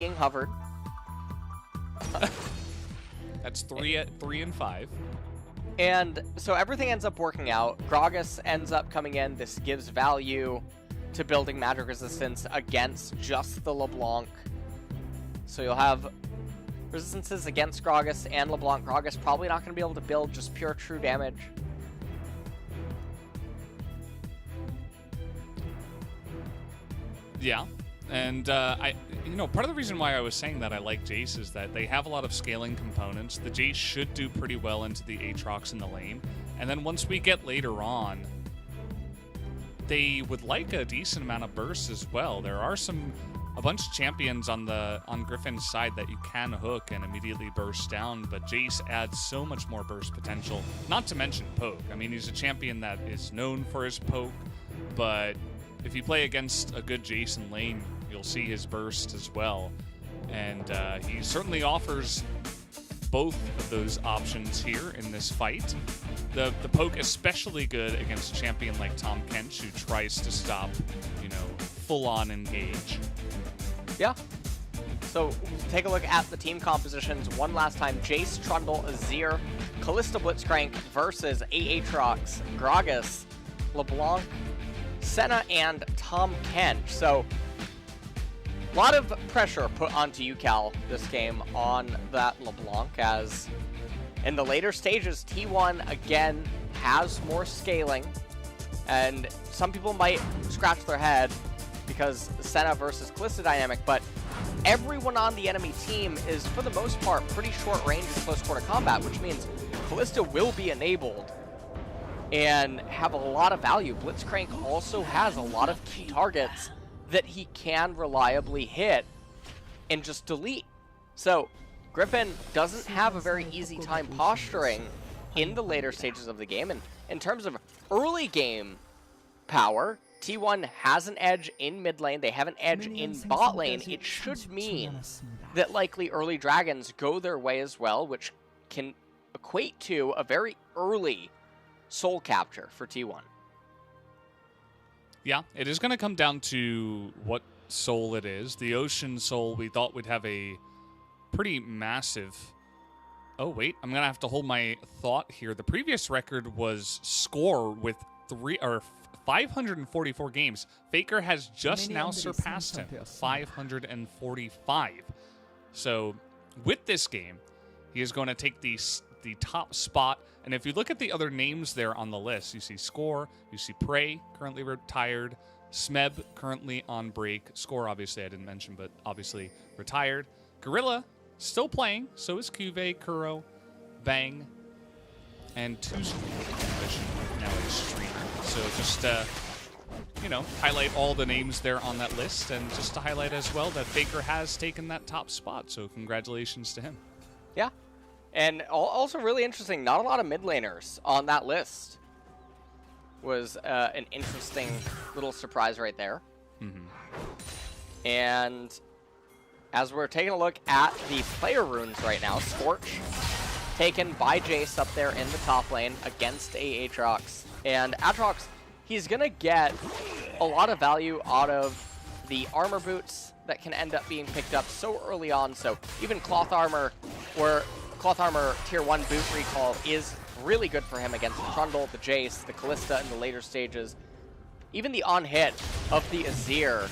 being hovered. That's 3 and 5. And so everything ends up working out. Gragas ends up coming in. This gives value to building magic resistance against just the LeBlanc. So you'll have resistances against Gragas and LeBlanc. Gragas probably not going to be able to build just pure true damage. Yeah, and part of the reason why I was saying that I like Jace is that they have a lot of scaling components. The Jace should do pretty well into the Aatrox in the lane, and then once we get later on, they would like a decent amount of burst as well. There are a bunch of champions on Griffin's side that you can hook and immediately burst down, but Jace adds so much more burst potential. Not to mention poke. I mean, he's a champion that is known for his poke, but if you play against a good Jace in lane, you'll see his burst as well. And he certainly offers both of those options here in this fight. The poke especially good against a champion like Tahm Kench, who tries to stop, full-on engage. Yeah. So take a look at the team compositions one last time. Jace, Trundle, Azir, Kalista Blitzcrank versus Aatrox, Gragas, LeBlanc, Senna, and Tahm Kench. So a lot of pressure put onto UCal this game on that LeBlanc, as in the later stages, T1 again has more scaling, and some people might scratch their head because Senna versus Kalista dynamic, but everyone on the enemy team is, for the most part, pretty short range in close quarter combat, which means Kalista will be enabled and have a lot of value. Blitzcrank also has a lot of key targets that he can reliably hit and just delete. So Griffin doesn't have a very easy time posturing in the later stages of the game, and in terms of early game power, T1 has an edge in mid lane, they have an edge in bot lane. It should mean that likely early dragons go their way as well, which can equate to a very early soul capture for T1. Yeah, it is going to come down to what soul it is. The Ocean Soul, we thought would have a pretty massive... Oh, wait, I'm going to have to hold my thought here. The previous record was Score with 544 games. Faker has just now surpassed him, 545. So with this game, he is going to take the top spot. And if you look at the other names there on the list, you see Score, you see Prey, currently retired, Smeb, currently on break. Score, obviously, I didn't mention, but obviously retired. Gorilla, still playing. So is Cuvée, Kuro, Bang, and Tuzu, now a streamer. So just, highlight all the names there on that list, and just to highlight as well that Faker has taken that top spot. So congratulations to him. Yeah. And also really interesting, not a lot of mid laners on that list. Was an interesting little surprise right there. Mm-hmm. And as we're taking a look at the player runes right now, Scorch taken by Jace up there in the top lane against Aatrox. And Aatrox, he's going to get a lot of value out of the armor boots that can end up being picked up so early on. So even Cloth Armor Tier 1 boot recall is really good for him against the Trundle, the Jace, the Kalista in the later stages. Even the on-hit of the Azir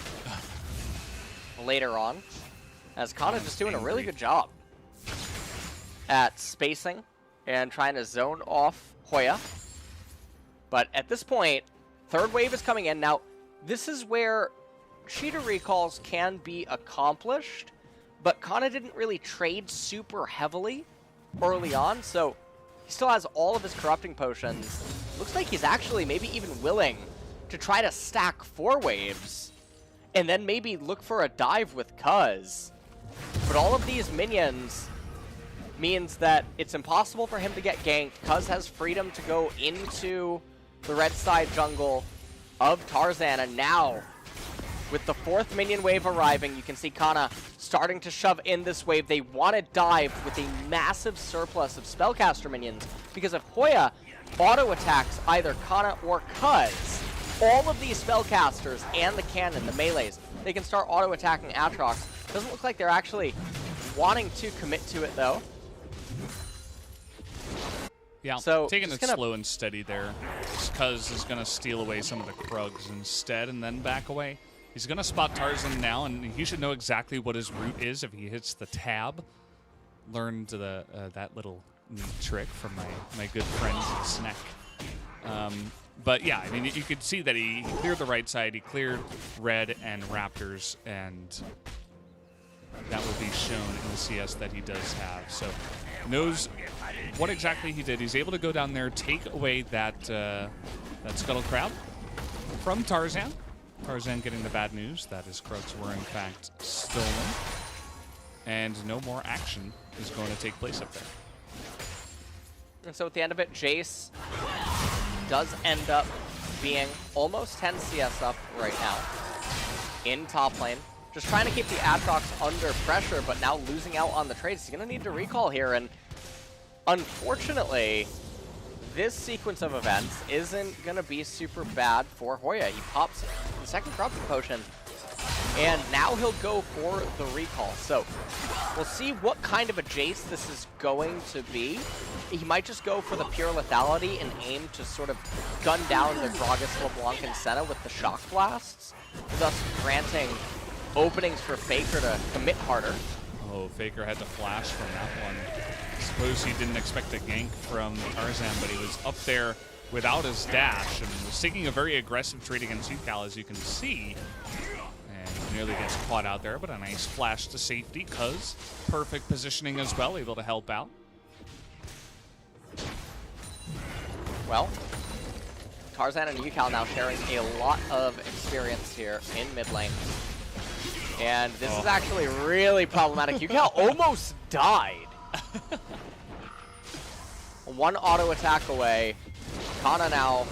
later on, as Canan just doing a really good job at spacing and trying to zone off Hoya. But at this point, third wave is coming in. Now, this is where cheater recalls can be accomplished, but Canan didn't really trade super heavily early on, so he still has all of his corrupting potions. Looks like he's actually maybe even willing to try to stack 4 waves and then maybe look for a dive with Cuz. But all of these minions means that it's impossible for him to get ganked. Cuz has freedom to go into the red side jungle of Tarzan, and now with the 4th minion wave arriving, you can see Kana starting to shove in this wave. They want to dive with a massive surplus of spellcaster minions, because if Hoya auto-attacks either Kana or Cuz, all of these spellcasters and the cannon, the melees, they can start auto-attacking Aatrox. Doesn't look like they're actually wanting to commit to it, though. Yeah, so taking it slow and steady there. Cuz is going to steal away some of the Krugs instead and then back away. He's going to spot Tarzan now, and he should know exactly what his route is if he hits the tab. Learned that little neat trick from my good friend Snack. But yeah, I mean, you could see that he cleared the right side. He cleared red and Raptors, and that would be shown in the CS that he does have. So knows what exactly he did. He's able to go down there, take away that Scuttle Crab from Tarzan. Tarzan getting the bad news that his Krugs were in fact stolen, and no more action is going to take place up there. And so at the end of it, Jace does end up being almost 10 CS up right now in top lane. Just trying to keep the Aatrox under pressure, but now losing out on the trades. He's going to need to recall here, and unfortunately, this sequence of events isn't going to be super bad for Hoya. He pops the second corruption potion, and now he'll go for the recall. So we'll see what kind of a Jace this is going to be. He might just go for the pure lethality and aim to sort of gun down the Gragas, LeBlanc, and Senna with the shock blasts, thus granting openings for Faker to commit harder. Oh, Faker had to flash from that one. I suppose he didn't expect a gank from Tarzan, but he was up there without his dash and was taking a very aggressive trade against UCal, as you can see. And he nearly gets caught out there, but a nice flash to safety, cuz perfect positioning as well, able to help out. Well, Tarzan and UCal now sharing a lot of experience here in mid lane. And this is actually really problematic. UCal almost died. One auto attack away. Kana now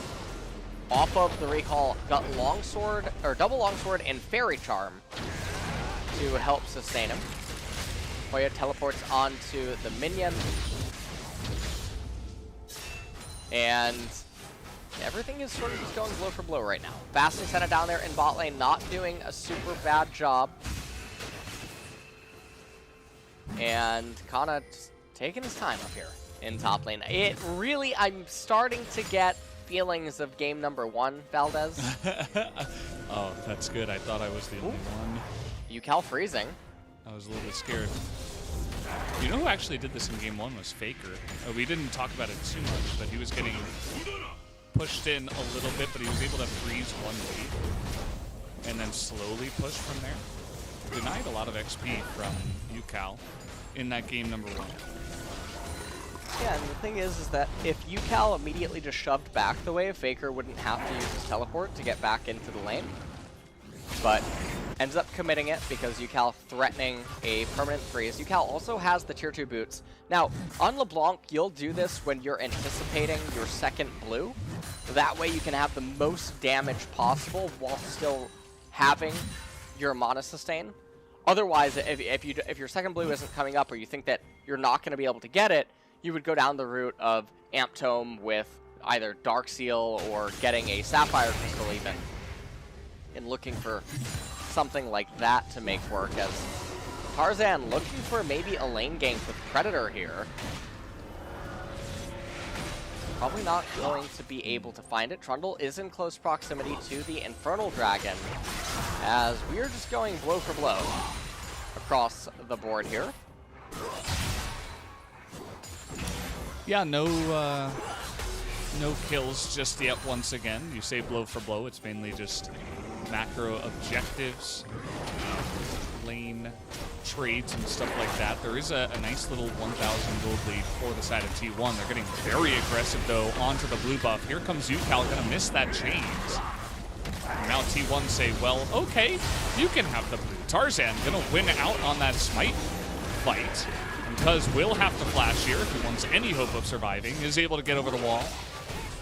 off of the recall, got longsword or double longsword and fairy charm to help sustain him. Hoya teleports onto the minion. And everything is sort of just going blow for blow right now. Fast and Senna down there in bot lane, not doing a super bad job. And Kana taking his time up here in top lane. It really, I'm starting to get feelings of game number 1, Valdez. Oh, that's good. I thought I was the only one. UCal freezing. I was a little bit scared. You know who actually did this in game 1 was Faker. We didn't talk about it too much, but he was getting pushed in a little bit, but he was able to freeze one wave and then slowly push from there. Denied a lot of XP from UCal in that game number 1. Yeah, and the thing is that if UCal immediately just shoved back the wave, Faker wouldn't have to use his teleport to get back into the lane. But ends up committing it because UCal threatening a permanent freeze. UCal also has the tier 2 boots. Now, on LeBlanc, you'll do this when you're anticipating your second blue. That way you can have the most damage possible while still having your mana sustain. Otherwise, if your second blue isn't coming up or you think that you're not going to be able to get it, you would go down the route of Amp Tome with either Dark Seal or getting a Sapphire Crystal even, and looking for something like that to make work, as Tarzan looking for maybe a lane gank with Predator here. Probably not going to be able to find it. Trundle is in close proximity to the Infernal Dragon, as we are just going blow for blow across the board here. Yeah, no kills just yet once again. You say blow for blow, it's mainly just macro objectives, lane trades and stuff like that. There is a nice little 1,000 gold lead for the side of T1. They're getting very aggressive, though, onto the blue buff. Here comes UCal, gonna miss that chains. And now T1 say, well, okay, you can have the blue. Tarzan gonna win out on that smite fight, because will have to flash here if he wants any hope of surviving. Is able to get over the wall.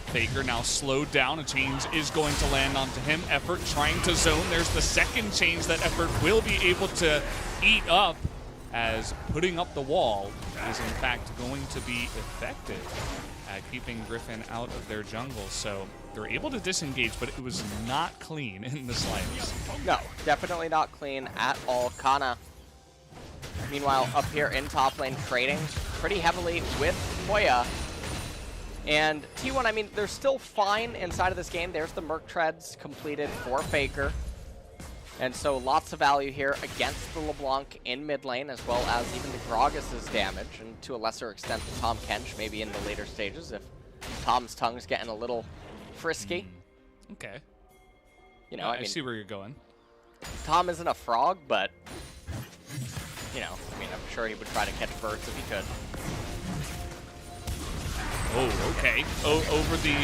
Faker now slowed down. A chains is going to land onto him. Effort trying to zone. There's the second chains that Effort will be able to eat up, as putting up the wall is in fact going to be effective at keeping Griffin out of their jungle. So they're able to disengage, but it was not clean in the slightest. No, definitely not clean at all. Kana Meanwhile, up here in top lane, trading pretty heavily with Hoya. And T1, I mean, they're still fine inside of this game. There's the Merc Treads completed for Faker. And so lots of value here against the LeBlanc in mid lane, as well as even the Gragas' damage, and to a lesser extent the Tahm Kench, maybe in the later stages if Tom's tongue's getting a little frisky. Okay. You know, I mean, see where you're going. Tom isn't a frog, but, you know, I mean, I'm sure he would try to catch birds if he could. Oh, okay. Over the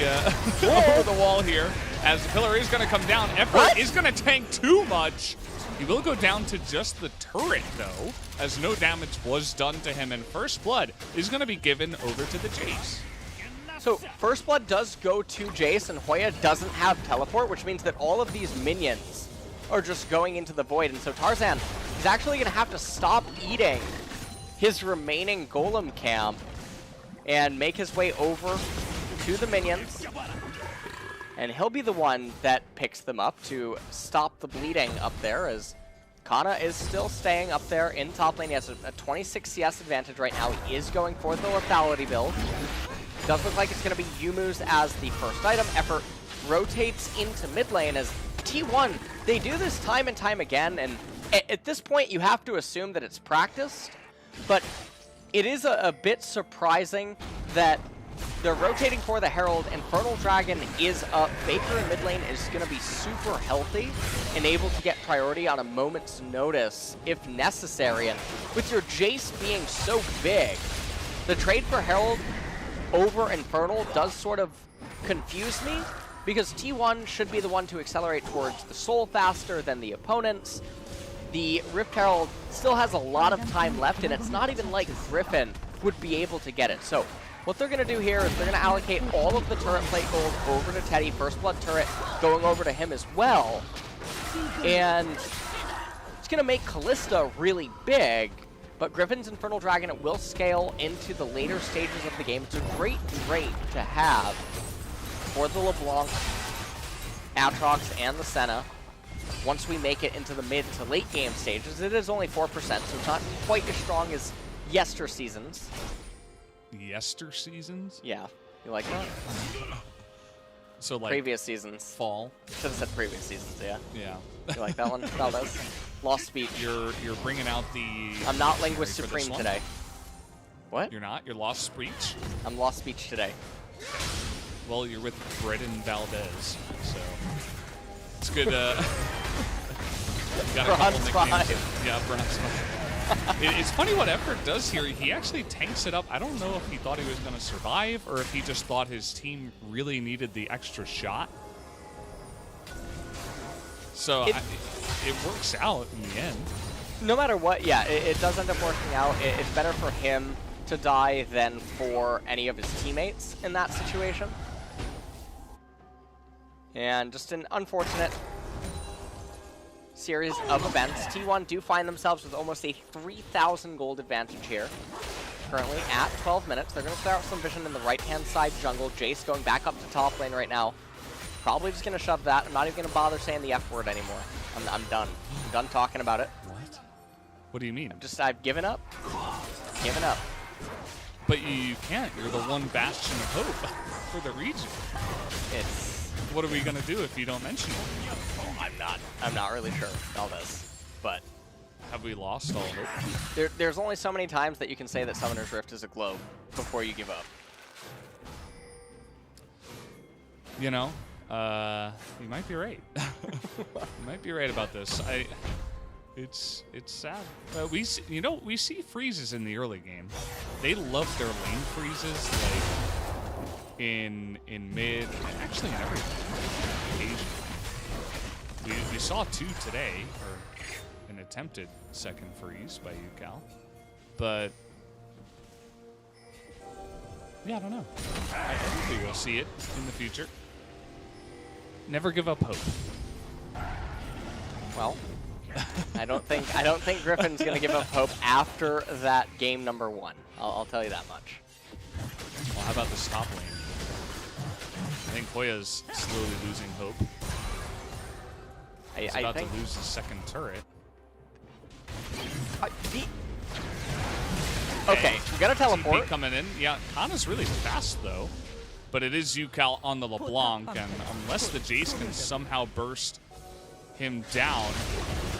over the wall here, as the pillar is going to come down. Effort is going to tank too much. He will go down to just the turret, though, as no damage was done to him, and First Blood is going to be given over to the Jace. So First Blood does go to Jace, and Hoya doesn't have teleport, which means that all of these minions are just going into the void, and so Tarzan is actually going to have to stop eating his remaining golem camp and make his way over to the minions. And he'll be the one that picks them up to stop the bleeding up there, as Kana is still staying up there in top lane. He has a 26 CS advantage right now. He is going for the lethality build. Does look like it's going to be Yumu's as the first item. Effort rotates into mid lane as T1. They do this time and time again, and at this point you have to assume that it's practiced, but it is a bit surprising that they're rotating for the Herald. Infernal Dragon is up. Faker in mid lane is going to be super healthy and able to get priority on a moment's notice if necessary. And with your Jace being so big, the trade for Herald over Infernal does sort of confuse me, because T1 should be the one to accelerate towards the Soul faster than the opponents. The Rift Herald still has a lot of time left, and it's not even like Griffin would be able to get it. So what they're going to do here is they're going to allocate all of the turret plate gold over to Teddy. First Blood turret going over to him as well. And it's going to make Kalista really big, but Griffin's Infernal Dragon, it will scale into the later stages of the game. It's a great trait to have for the LeBlanc, Aatrox, and the Senna. Once we make it into the mid to late game stages, it is only 4%, so it's not quite as strong as Yester Seasons. Yester Seasons? Yeah. You like that? So like previous seasons. Fall? Should have said previous seasons, yeah. Yeah. You like that one? Valdez? Lost speech. You're bringing out the... I'm not Linguist Supreme today. What? You're not? You're lost speech? I'm lost speech today. Well, you're with Bredden Valdez, so... It's good, got a couple nicknames. Yeah, Bronze 5. It's funny what Effort does here. He actually tanks it up. I don't know if he thought he was going to survive, or if he just thought his team really needed the extra shot. So it works out in the end. No matter what, yeah, it does end up working out. It's better for him to die than for any of his teammates in that situation. And just an unfortunate series of events. T1 do find themselves with almost a 3,000 gold advantage here. Currently at 12 minutes. They're going to clear out some vision in the right-hand side jungle. Jace going back up to top lane right now. Probably just going to shove that. I'm not even going to bother saying the F word anymore. I'm done. I'm done talking about it. What? What do you mean? I've given up. Given up. But you can't. You're the one bastion of hope for the region. What are we gonna do if you don't mention it? I'm not really sure all this, but have we lost all hope? There's only so many times that you can say that Summoner's Rift is a globe before you give up. You know, you might be right. You might be right about this. It's sad. We see freezes in the early game. They love their lane freezes, like in mid, and actually in every occasion. We saw 2 today, or an attempted second freeze by UCal, but yeah, I don't know. I think we'll see it in the future. Never give up hope. Well, I don't think Griffin's gonna give up hope after that game number 1. I'll tell you that much. Well, how about the top lane? I think Hoya's slowly losing hope. He's about to lose his second turret. Okay, you gotta teleport. TP coming in. Yeah, Kana's really fast, though. But it is UCal on the LeBlanc, and unless the Jace can somehow burst him down,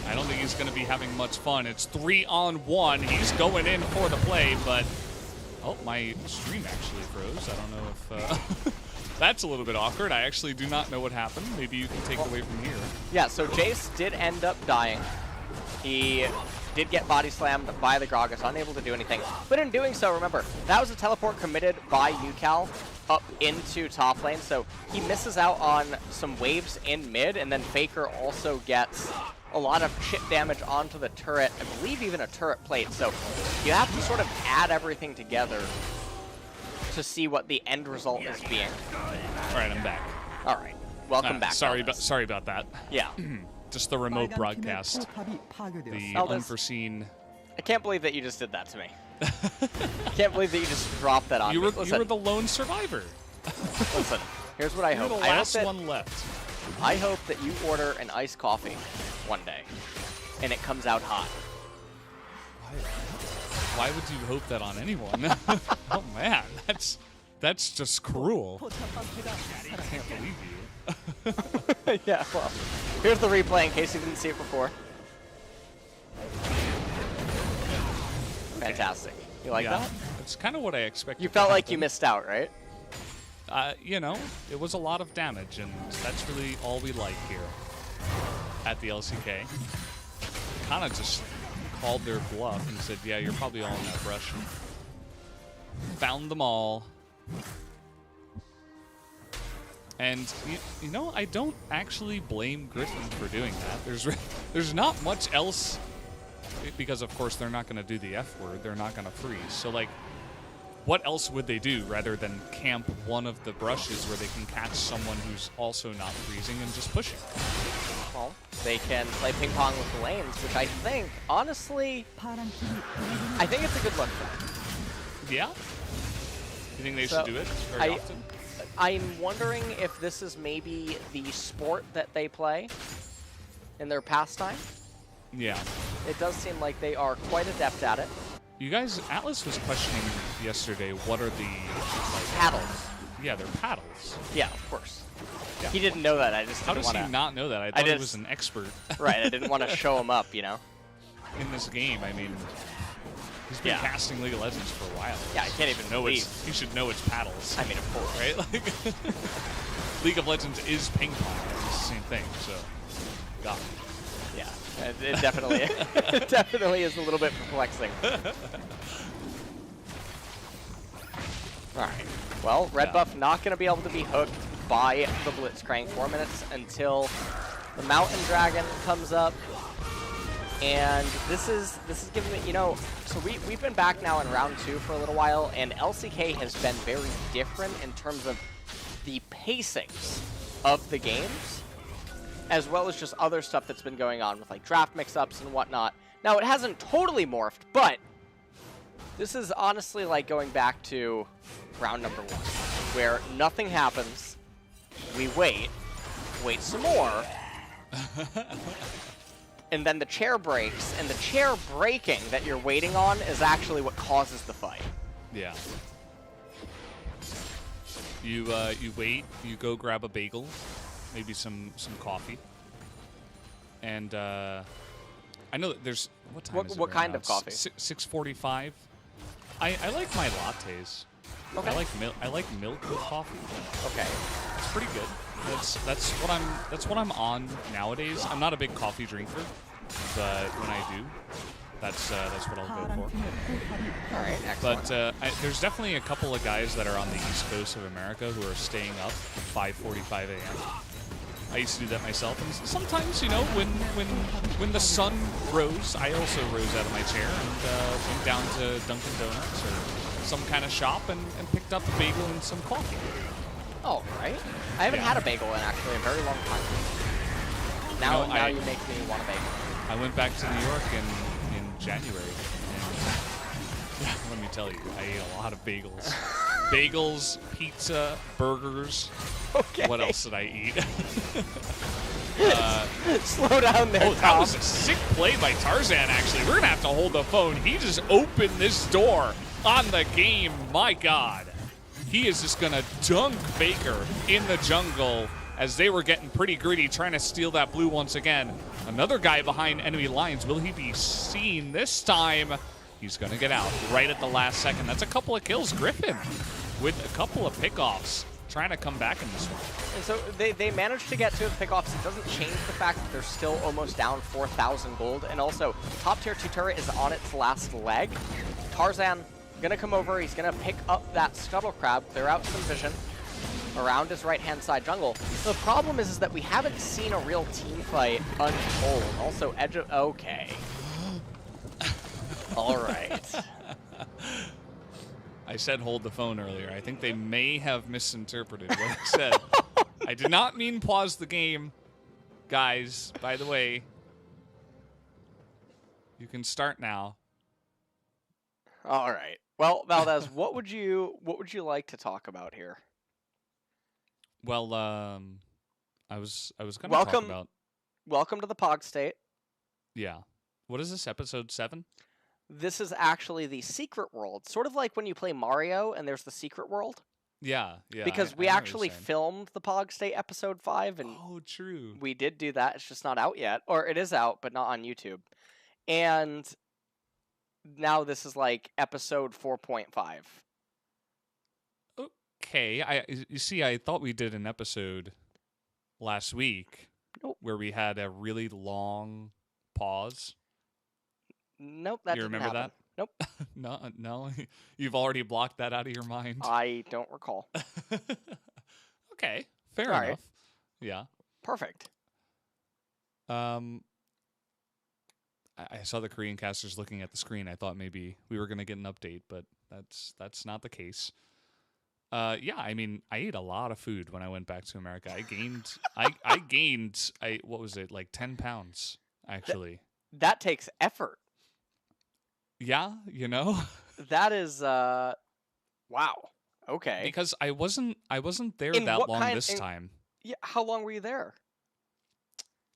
I don't think he's going to be having much fun. It's 3-on-1. He's going in for the play, but... Oh, my stream actually froze. I don't know if... That's a little bit awkward. I actually do not know what happened. Maybe you can take it away from here. Yeah, so Jace did end up dying. He did get body slammed by the Gragas, unable to do anything. But in doing so, remember, that was a teleport committed by UCal up into top lane, so he misses out on some waves in mid, and then Faker also gets a lot of chip damage onto the turret, I believe even a turret plate, so you have to sort of add everything together to see what the end result is being. All right, I'm back. All right, welcome back. Sorry about that. Yeah. Just the remote broadcast. The unforeseen... I can't believe that you just did that to me. I can't believe that you just dropped that on me. You were the lone survivor. Listen, here's what I hope. You're the last one left. I hope that you order an iced coffee one day, and it comes out hot. Why would you hope that on anyone? Oh man, that's just cruel. I can't believe you. Yeah, well, here's the replay in case you didn't see it before. Fantastic. You like that? That's kind of what I expected. You felt like you missed out, right? You know, it was a lot of damage, and that's really all we like here at the LCK. Kind of just called their bluff and said, yeah, you're probably all in that brush. Found them all. And, you know, I don't actually blame Griffin for doing that. There's not much else, because, of course, they're not going to do the F word. They're not going to freeze. So, like, what else would they do rather than camp one of the brushes where they can catch someone who's also not freezing and just pushing? Well, they can play ping pong with the lanes, which I think, honestly, I think it's a good look for them. Yeah? You think they should do it very often? I'm wondering if this is maybe the sport that they play in their pastime. Yeah. It does seem like they are quite adept at it. You guys, Atlas was questioning yesterday, what are the... like, paddles. Yeah, they're paddles. Yeah, of course. Yeah. He didn't know that. I just How didn't does want he not know that? I thought he was an expert. Right, I didn't want to show him up, you know? In this game, I mean, he's been casting League of Legends for a while. Yeah, I can't even know he should know it's paddles. I mean, of course. Right? Like, League of Legends is ping pong. It's the same thing, so... got it. Yeah, it definitely, it definitely is a little bit perplexing. All right. Well, red buff not going to be able to be hooked by the Blitzcrank 4 minutes until the Mountain Dragon comes up. And this is giving me, you know, so we've been back now in round 2 for a little while, and LCK has been very different in terms of the pacings of the games, as well as just other stuff that's been going on with like draft mix-ups and whatnot. Now, it hasn't totally morphed, but this is honestly like going back to round number 1, where nothing happens, we wait some more, and then the chair breaks, and the chair breaking that you're waiting on is actually what causes the fight. Yeah. You wait, you go grab a bagel, maybe some coffee, and I know that there's what time is it what right kind now? of coffee? 6:45. I like my lattes. Okay. I like milk with coffee. Okay. It's pretty good. That's what I'm on nowadays. I'm not a big coffee drinker, but when I do, that's what I'll go for. All right, excellent. But there's definitely a couple of guys that are on the East Coast of America who are staying up at 5:45 a.m. I used to do that myself, and sometimes, you know, when the sun rose, I also rose out of my chair and went down to Dunkin' Donuts or some kind of shop and picked up a bagel and some coffee. Oh, right. I haven't had a bagel in actually a very long time. Now you make me want a bagel. I went back to New York in January, and let me tell you, I ate a lot of bagels. Bagels, pizza, burgers. Okay. What else did I eat? Slow down there, Oh, that Tom. was a sick play by Tarzan, actually. We're going to have to hold the phone. He just opened this door on the game. My God. He is just going to dunk Faker in the jungle as they were getting pretty gritty, trying to steal that blue once again. Another guy behind enemy lines. Will he be seen this time? He's going to get out right at the last second. That's a couple of kills. Griffin with a couple of pickoffs, trying to come back in this one. And so they managed to get to the pickoffs. It doesn't change the fact that they're still almost down 4,000 gold. And also, top tier 2 turret is on its last leg. Tarzan gonna come over. He's gonna pick up that scuttle crab, clear out some vision around his right-hand side jungle. The problem is that we haven't seen a real team fight unfold. Also, edge of okay. All right. I said hold the phone earlier. I think they may have misinterpreted what I said. I did not mean pause the game. Guys, by the way, you can start now. All right. Well, Valdez, what would you like to talk about here? Well, I was going to talk about. Welcome to the Pog State. Yeah. What is this, episode 7? This is actually the secret world, sort of like when you play Mario and there's the secret world. Yeah, yeah. Because we actually filmed the Pog State episode 5, and true. we did do that. It's just not out yet, or it is out, but not on YouTube. And now this is like episode 4.5. Okay, you see, I thought we did an episode last week where we had a really long pause. Nope, that didn't happen. That? Nope. No, you've already blocked that out of your mind. I don't recall. Okay, fair enough. Yeah. Perfect. I saw the Korean casters looking at the screen. I thought maybe we were going to get an update, but that's not the case. Yeah, I mean, I ate a lot of food when I went back to America. I gained, what was it, like 10 pounds, actually. That takes effort. Yeah, you know? That is, wow. Okay. Because I wasn't there that long this time. Yeah, how long were you there?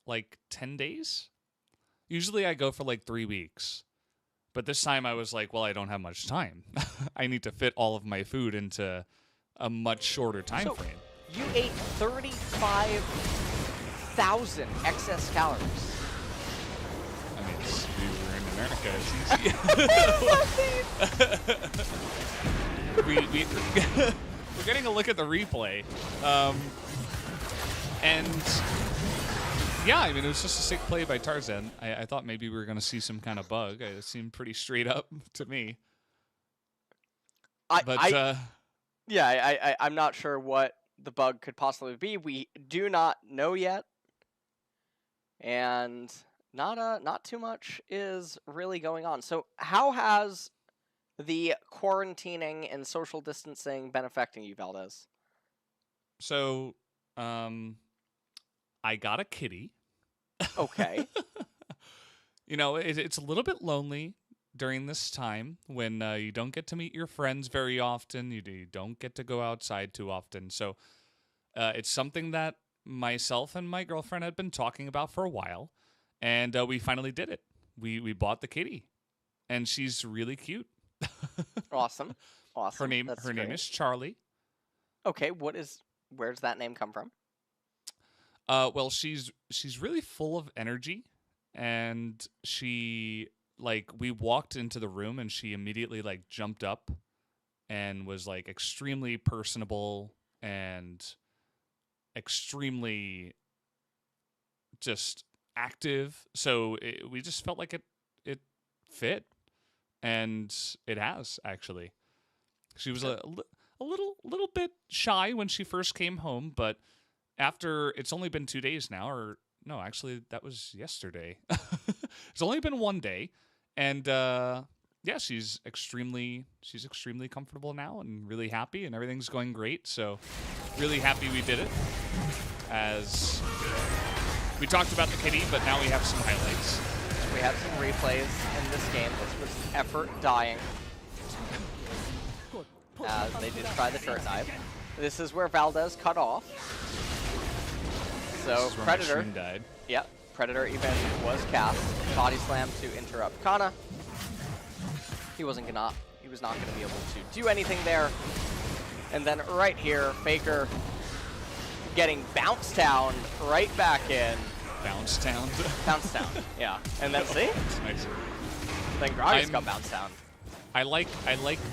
Like 10 days? Usually I go for like 3 weeks. But this time I was like, well, I don't have much time. I need to fit all of my food into a much shorter time frame. You ate 35,000 excess calories. I mean, we were in America. It's easy. We're getting a look at the replay. And yeah, I mean, it was just a sick play by Tarzan. I thought maybe we were going to see some kind of bug. It seemed pretty straight up to me. I'm not sure what the bug could possibly be. We do not know yet. And not too much is really going on. So how has the quarantining and social distancing been affecting you, Valdez? So, I got a kitty. Okay. You know, it's a little bit lonely during this time when you don't get to meet your friends very often. You don't get to go outside too often. So it's something that myself and my girlfriend had been talking about for a while. And we finally did it. We bought the kitty. And she's really cute. Awesome. Her name is Charlie. Okay, where's that name come from? Well, she's really full of energy, and we walked into the room and she immediately jumped up and was extremely personable and extremely just active. So we just felt like it fit, and it has actually. She was a little bit shy when she first came home, but after, it's only been 2 days now, or no, actually that was yesterday. It's only been 1 day, and yeah, she's extremely comfortable now and really happy, and everything's going great. So really happy we did it. As we talked about the kitty, but now we have some highlights. We have some replays in this game. This was effort dying. They did try the turret dive. This is where Valdez cut off. So This is where my Predator, stream died. yeah, Predator even was cast. Body slam to interrupt Kana. He was not gonna be able to do anything there. And then right here, Faker getting bounced down right back in. Bounce down. Bounced down, yeah. And then see? Nice. Then Gragas got bounced down. I like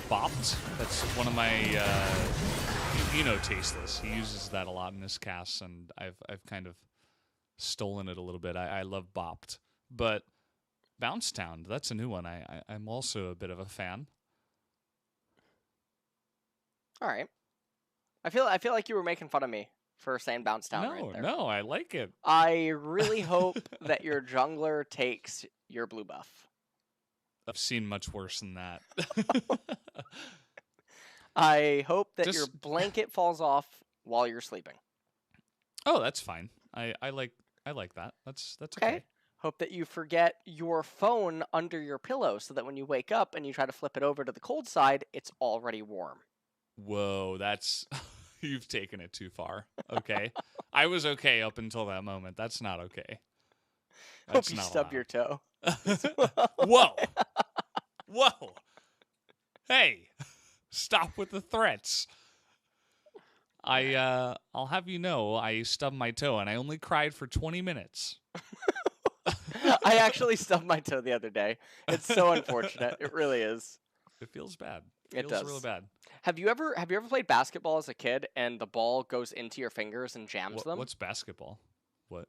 bopped. That's one of my you know Tasteless. He uses that a lot in his casts, and I've kind of stolen it a little bit. I love bopped, but Bounce Town, that's a new one. I'm also a bit of a fan. All right. I feel like you were making fun of me for saying Bounce Town right there. No, I like it. I really hope that your jungler takes your blue buff. I've seen much worse than that. I hope that your blanket falls off while you're sleeping. Oh, that's fine. I like that. That's okay. Hope that you forget your phone under your pillow so that when you wake up and you try to flip it over to the cold side, it's already warm. Whoa, that's you've taken it too far. Okay. I was okay up until that moment. That's not okay. Hope you stub your toe. Whoa. Whoa. Hey, stop with the threats. I'll have you know, I stubbed my toe and I only cried for 20 minutes. I actually stubbed my toe the other day. It's so unfortunate. It really is. It feels bad. It feels does. really bad. Have you ever played basketball as a kid and the ball goes into your fingers and jams them? What's basketball? What?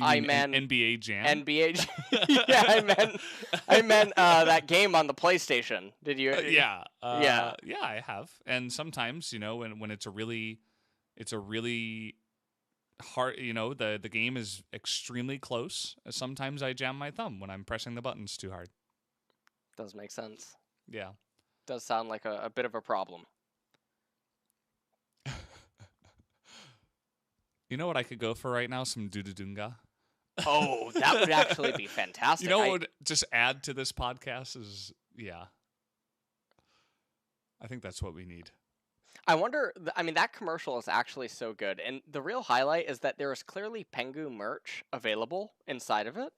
I meant NBA Jam. NBA. Yeah, I meant that game on the PlayStation. Did you? Yeah. Yeah. Yeah, I have. And sometimes, you know, when it's a really hard, you know, the game is extremely close. Sometimes I jam my thumb when I'm pressing the buttons too hard. Does make sense. Yeah. Does sound like a bit of a problem. You know what I could go for right now? Some Dudadunga. Oh, that would actually be fantastic. You know what would just add to this podcast is, yeah. I think that's what we need. I wonder, I mean, that commercial is actually so good. And the real highlight is that there is clearly Pengu merch available inside of it.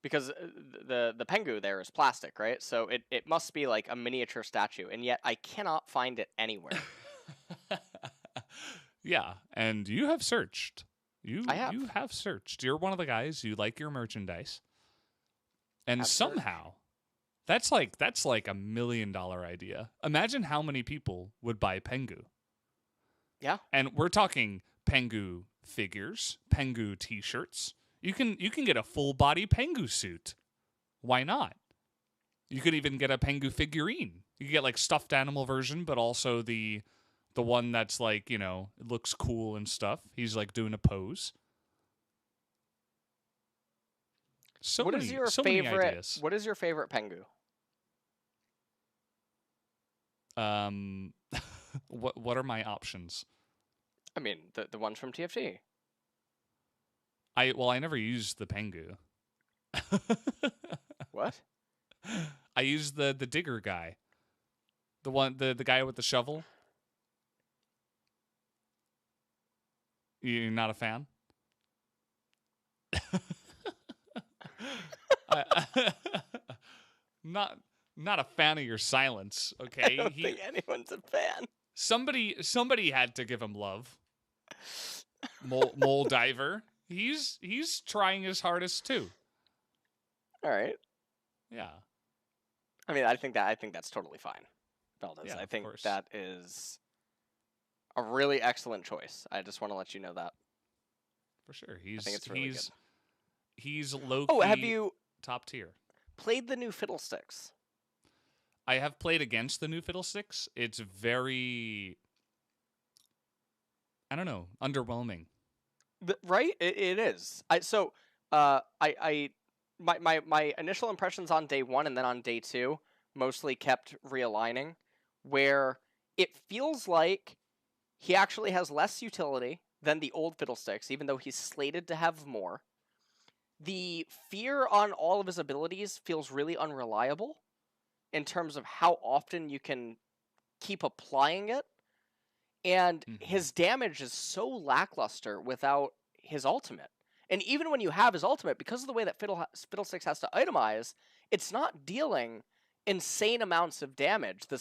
Because the Pengu there is plastic, right? So it must be like a miniature statue. And yet I cannot find it anywhere. Yeah, and you have searched. I have. You have searched. You're one of the guys. You like your merchandise. And somehow, that's like a $1 million idea. Imagine how many people would buy Pengu. Yeah. And we're talking Pengu figures, Pengu t-shirts. You can get a full body Pengu suit. Why not? You could even get a Pengu figurine. You could get like stuffed animal version, but also the one that's like, you know, it looks cool and stuff. He's like doing a pose. Many ideas. What is your favorite Pengu? What are my options? I mean, the ones from TFT. I never used the Pengu. What? I used the digger guy. The guy with the shovel. You're not a fan? Not a fan of your silence, okay? I don't think anyone's a fan. Somebody had to give him love. Mole Diver. He's trying his hardest too. All right. Yeah. I mean, I think that's totally fine. Valdez. Yeah, I think course. that is a really excellent choice. I just want to let you know that. For sure. I think it's really good. He's low-key Oh, have you top tier. played the new Fiddlesticks? I have played against the new Fiddlesticks. It's very, I don't know, underwhelming. Right? It is. My initial impressions on day 1 and then on day 2 mostly kept realigning, where it feels like he actually has less utility than the old Fiddlesticks, even though he's slated to have more. The fear on all of his abilities feels really unreliable in terms of how often you can keep applying it. And his damage is so lackluster without his ultimate. And even when you have his ultimate, because of the way that Fiddlesticks has to itemize, it's not dealing insane amounts of damage. The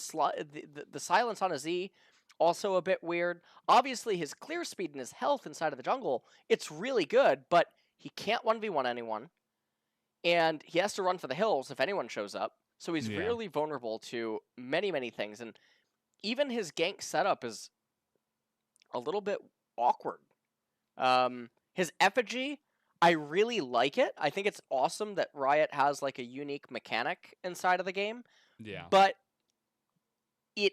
silence on his E, also a bit weird. Obviously, his clear speed and his health inside of the jungle, it's really good, but he can't 1v1 anyone. And he has to run for the hills if anyone shows up. So he's really vulnerable to many, many things. And even his gank setup is a little bit awkward. His effigy, I really like it. I think it's awesome that Riot has like a unique mechanic inside of the game. Yeah. But it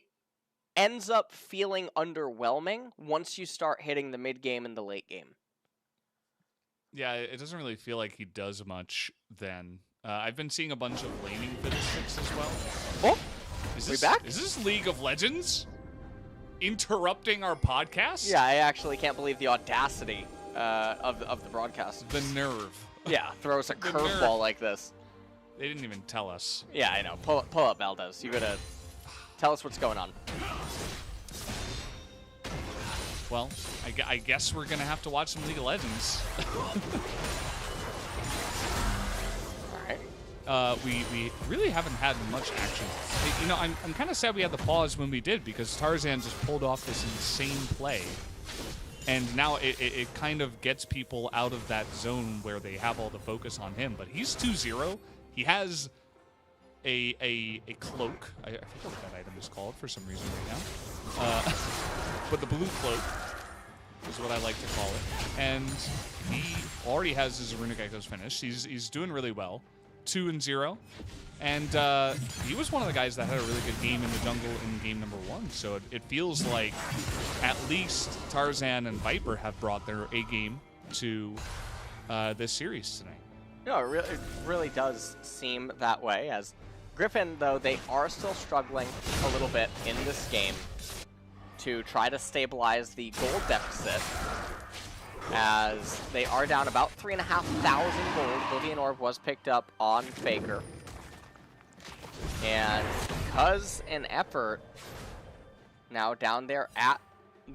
ends up feeling underwhelming once you start hitting the mid game and the late game. Yeah, it doesn't really feel like he does much then. I've been seeing a bunch of laning Fiddlesticks as well. Oh, we back? Is this League of Legends interrupting our podcast? Yeah, I actually can't believe the audacity of the broadcast. The nerve. Yeah, throws a curveball like this. They didn't even tell us. Yeah, I know. Pull up, Valdez. You gotta tell us what's going on. Well, I guess we're gonna have to watch some League of Legends. All right. We really haven't had much action. You know, I'm kind of sad we had the pause when we did, because Tarzan just pulled off this insane play. And now it kind of gets people out of that zone where they have all the focus on him. But he's 2-0. He has a cloak. I forget what that item is called for some reason right now. But the blue cloak is what I like to call it. And he already has his Runic Echoes finished. He's doing really well. 2-0. And he was one of the guys that had a really good game in the jungle in game number 1. So it feels like at least Tarzan and Viper have brought their A game to this series tonight. No, it really does seem that way. As Griffin, though, they are still struggling a little bit in this game to try to stabilize the gold deficit, as they are down about 3,500 gold. Oblivion Orb was picked up on Faker. And because an effort now down there at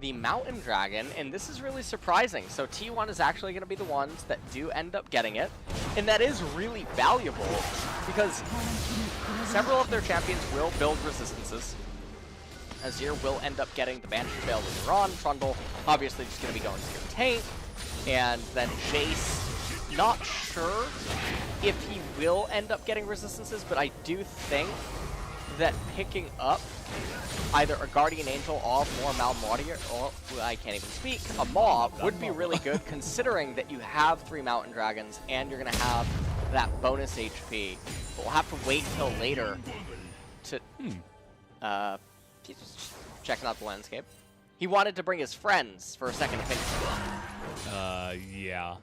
the Mountain Dragon, and this is really surprising. So T1 is actually going to be the ones that do end up getting it, and that is really valuable because several of their champions will build resistances. Azir will end up getting the Banshee Veil later on. Trundle obviously just going to be going to your tank, and then Jace, not sure if he will end up getting resistances, but I do think that picking up either a Guardian Angel or more Malmortier, or I can't even speak, a Maw would be really good considering that you have 3 Mountain Dragons and you're going to have that bonus HP. But we'll have to wait till later to... he's just checking out the landscape. He wanted to bring his friends for a second opinion. Yeah.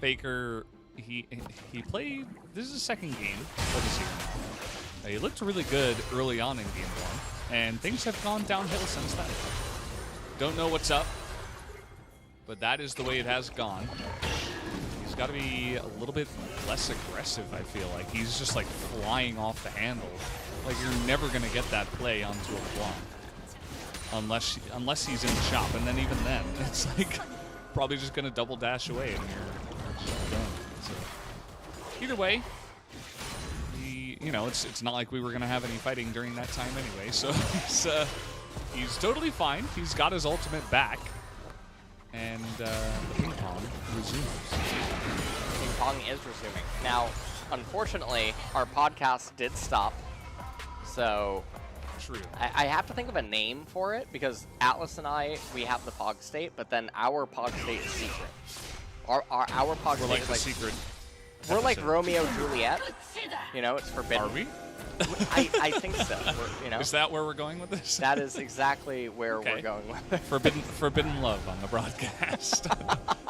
Faker, he played, this is his second game for the season. He looked really good early on in game 1, and things have gone downhill since then. Don't know what's up, but that is the way it has gone. He's got to be a little bit less aggressive, I feel like. He's just like flying off the handle. Like you're never going to get that play onto a block. Unless he's in the shop, and then even then, it's like probably just going to double dash away and you're done. So, either way, you know, it's not like we were going to have any fighting during that time anyway, so he's totally fine. He's got his ultimate back, and ping pong resumes. Ping pong is resuming. Now, unfortunately, our podcast did stop, so true. I have to think of a name for it, because Atlas and we have the Pog State, but then our Pog State is secret. Our Pog State like is the secret. We're like Romeo and Juliet. You know, it's forbidden. Are we? I think so. You know? Is that where we're going with this? That is exactly where we're going with it. Forbidden love on the broadcast.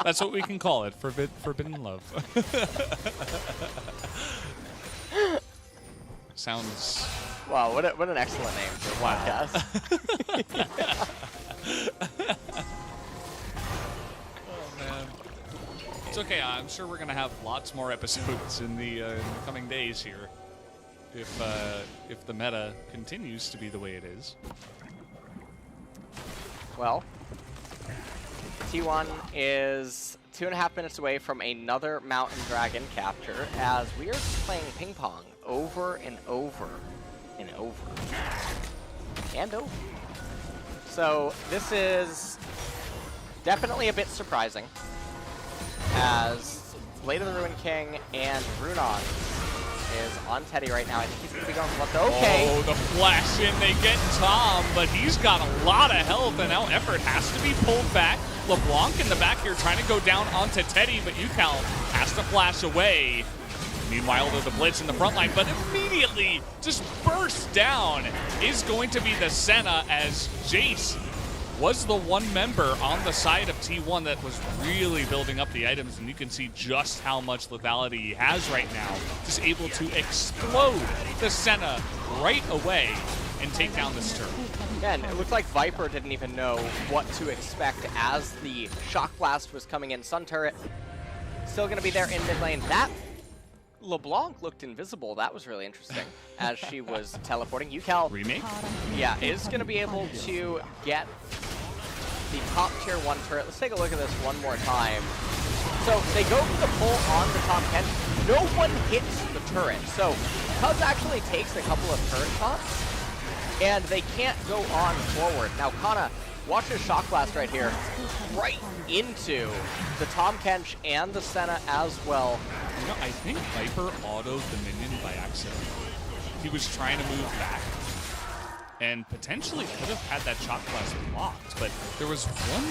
That's what we can call it. Forbidden love. Sounds. Wow, what an excellent name for a podcast. Oh man. It's okay. I'm sure we're gonna have lots more episodes in the coming days here. if the meta continues to be the way it is. Well, T1 is 2.5 minutes away from another Mountain Dragon capture, as we are just playing ping pong over and over and over and over. So this is definitely a bit surprising, as Blade of the Ruin King and Runon is on Teddy right now. I think he's going to be going for what? Okay. Oh, the flash in. They get Tom, but he's got a lot of health, and now Effort has to be pulled back. LeBlanc in the back here trying to go down onto Teddy, but UCal has to flash away. Meanwhile, there's the blitz in the front line, but immediately just bursts down is going to be the Senna, as Jace was the one member on the side of T1 that was really building up the items, and you can see just how much lethality he has right now. Just able to explode the Senna right away and take down this turret. Yeah, and it looked like Viper didn't even know what to expect as the Shock Blast was coming in. Sun Turret still going to be there in mid lane. That LeBlanc looked invisible. That was really interesting as she was teleporting. UCal, Remake? Yeah, is going to be able to get the top tier 1 turret. Let's take a look at this one more time. So they go for the pull on the Tahm Kench. No one hits the turret. So Cuz actually takes a couple of turret shots, and they can't go on forward. Now Kana, watch his Shock Blast right here, right into the Tahm Kench and the Senna as well. You know, I think Viper autoed the minion by accident. He was trying to move back and potentially could have had that Shock Blast blocked, but there was one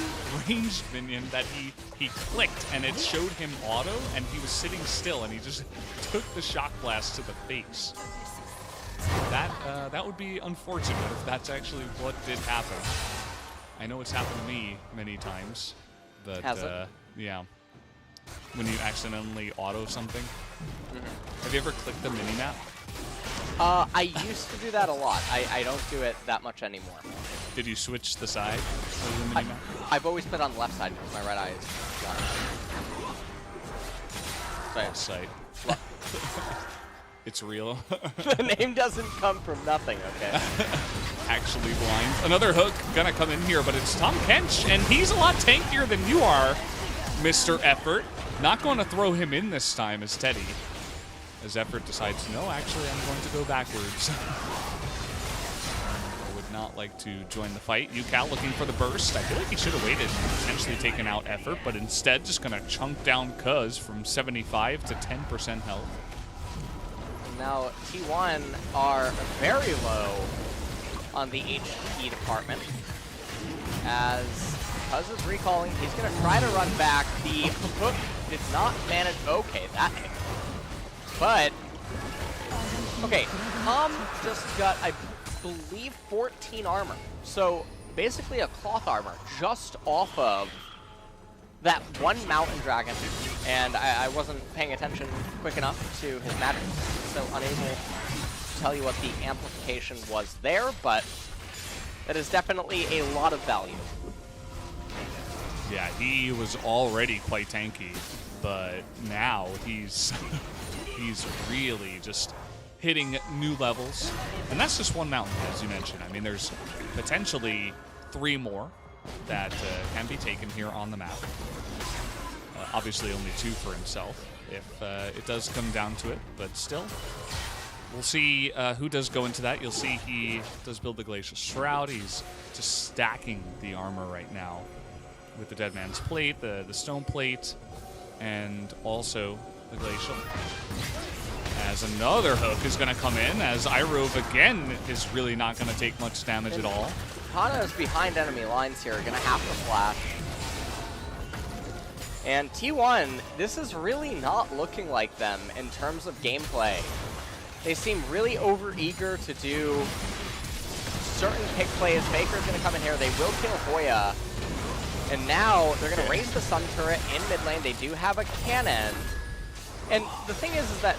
ranged minion that he clicked and it showed him auto, and he was sitting still and he just took the Shock Blast to the face. That would be unfortunate if that's actually what did happen. I know it's happened to me many times, but Has it? yeah. When you accidentally auto something. Have you ever clicked the mini-map? I used to do that a lot. I don't do it that much anymore. Did you switch the side of the mini-map? I've always put on the left side because my right eye is gone. Sight. It's real. The name doesn't come from nothing, okay? Actually blind. Another hook gonna come in here, but it's Tahm Kench, and he's a lot tankier than you are, Mr. Effort. Not going to throw him in this time as Teddy. As Effort decides, no, actually, I'm going to go backwards. I would not like to join the fight. UCal looking for the burst. I feel like he should have waited and potentially taken out Effort, but instead just going to chunk down Cuz from 75 to 10% health. Now, T1 are very low on the HP department, as Cuz is recalling. He's going to try to run back. The hook did not manage. Okay, that hit. But, okay, Tom just got, I believe, 14 armor. So, basically a cloth armor just off of that one Mountain Dragon. And I wasn't paying attention quick enough to his magic, so unable to tell you what the amplification was there, but that is definitely a lot of value. Yeah, he was already quite tanky, but now he's he's really just hitting new levels. And that's just one mountain, as you mentioned. I mean, there's potentially 3 more that can be taken here on the map. Obviously only 2 for himself, if it does come down to it, but still. We'll see who does go into that. You'll see he does build the Glacial Shroud. He's just stacking the armor right now with the Dead Man's Plate, the Stone Plate, and also the Glacial. As another hook is going to come in, as Irove again is really not going to take much damage at all. Kana is behind enemy lines here, going to have to flash. And T1, this is really not looking like them in terms of gameplay. They seem really overeager to do certain pick plays. Faker's going to come in here. They will kill Hoya. And now they're going to raise the Sun Turret in mid lane. They do have a cannon. And the thing is that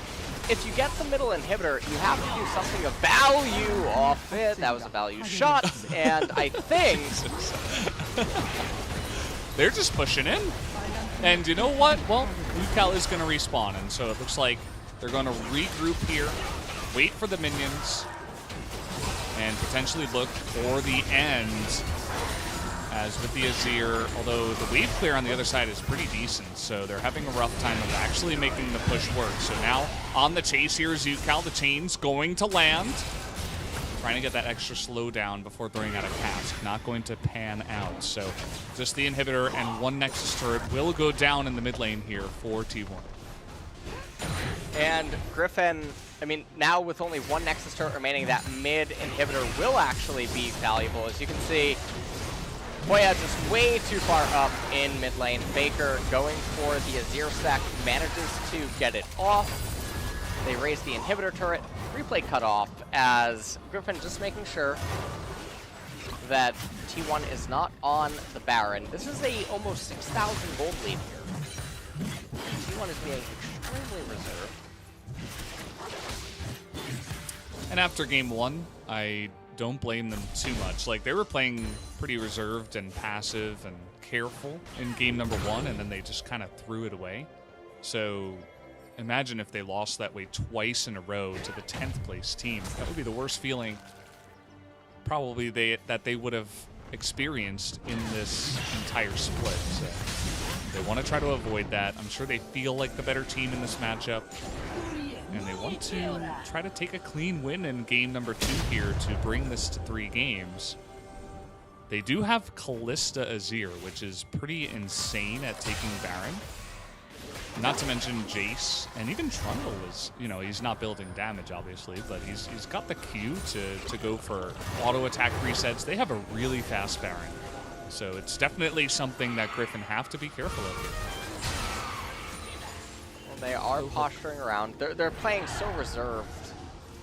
if you get the middle inhibitor, you have to do something of value off it. That was a value shot. And I think they're just pushing in. And you know what? Well, UCal is going to respawn. And so it looks like they're going to regroup here, wait for the minions and potentially look for the end. As with the Azir, although the wave clear on the other side is pretty decent, so they're having a rough time of actually making the push work. So now on the chase here, Zucal, the chain's going to land. Trying to get that extra slowdown before throwing out a cask. Not going to pan out. So just the inhibitor and one Nexus turret will go down in the mid lane here for T1. And Griffin, I mean, now with only one Nexus turret remaining, that mid inhibitor will actually be valuable. As you can see, Hoya just way too far up in mid lane. Faker going for the Azir stack, manages to get it off. They raise the inhibitor turret, replay cut off, as Griffin just making sure that T1 is not on the Baron. This is a almost 6,000 gold lead here. T1 is being extremely reserved. And after game one, I don't blame them too much. Like, they were playing pretty reserved and passive and careful in game number one, and then they just kind of threw it away. So imagine if they lost that way twice in a row to the 10th place team. That would be the worst feeling probably that they would have experienced in this entire split. So they want to try to avoid that. I'm sure they feel like the better team in this matchup. And they want to try to take a clean win in game number 2 here to bring this to 3 games. They do have Callista Azir, which is pretty insane at taking Baron. Not to mention Jace, and even Trundle is, you know, he's not building damage, obviously, but he's got the Q to go for auto attack resets. They have a really fast Baron. So it's definitely something that Griffin have to be careful of here. They are posturing around. They're playing so reserved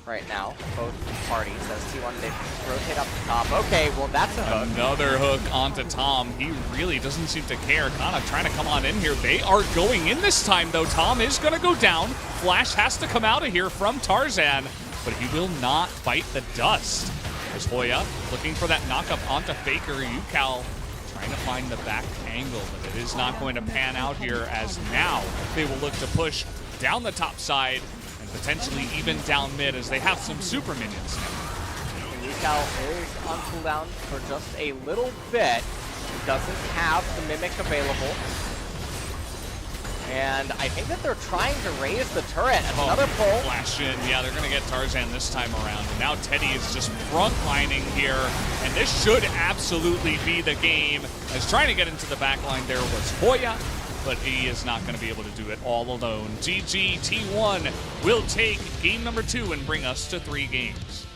right now, both parties. As T1, they rotate up the top. Okay, well, that's a hook. Another hook onto Tom. He really doesn't seem to care. Kana trying to come on in here. They are going in this time, though. Tom is going to go down. Flash has to come out of here from Tarzan, but he will not bite the dust. As Hoya looking for that knockup onto Faker. Yukal trying to find the back angle, but it is not going to pan out here, as now they will look to push down the top side and potentially even down mid, as they have some super minions now. Yukal is on cooldown for just a little bit. He doesn't have the Mimic available. And I think that they're trying to raise the turret. Another pull. Flash in. Yeah, they're going to get Tarzan this time around. And now Teddy is just frontlining here. And this should absolutely be the game. As trying to get into the back line there was Hoya, but he is not going to be able to do it all alone. GG T1 will take game number 2 and bring us to 3 games.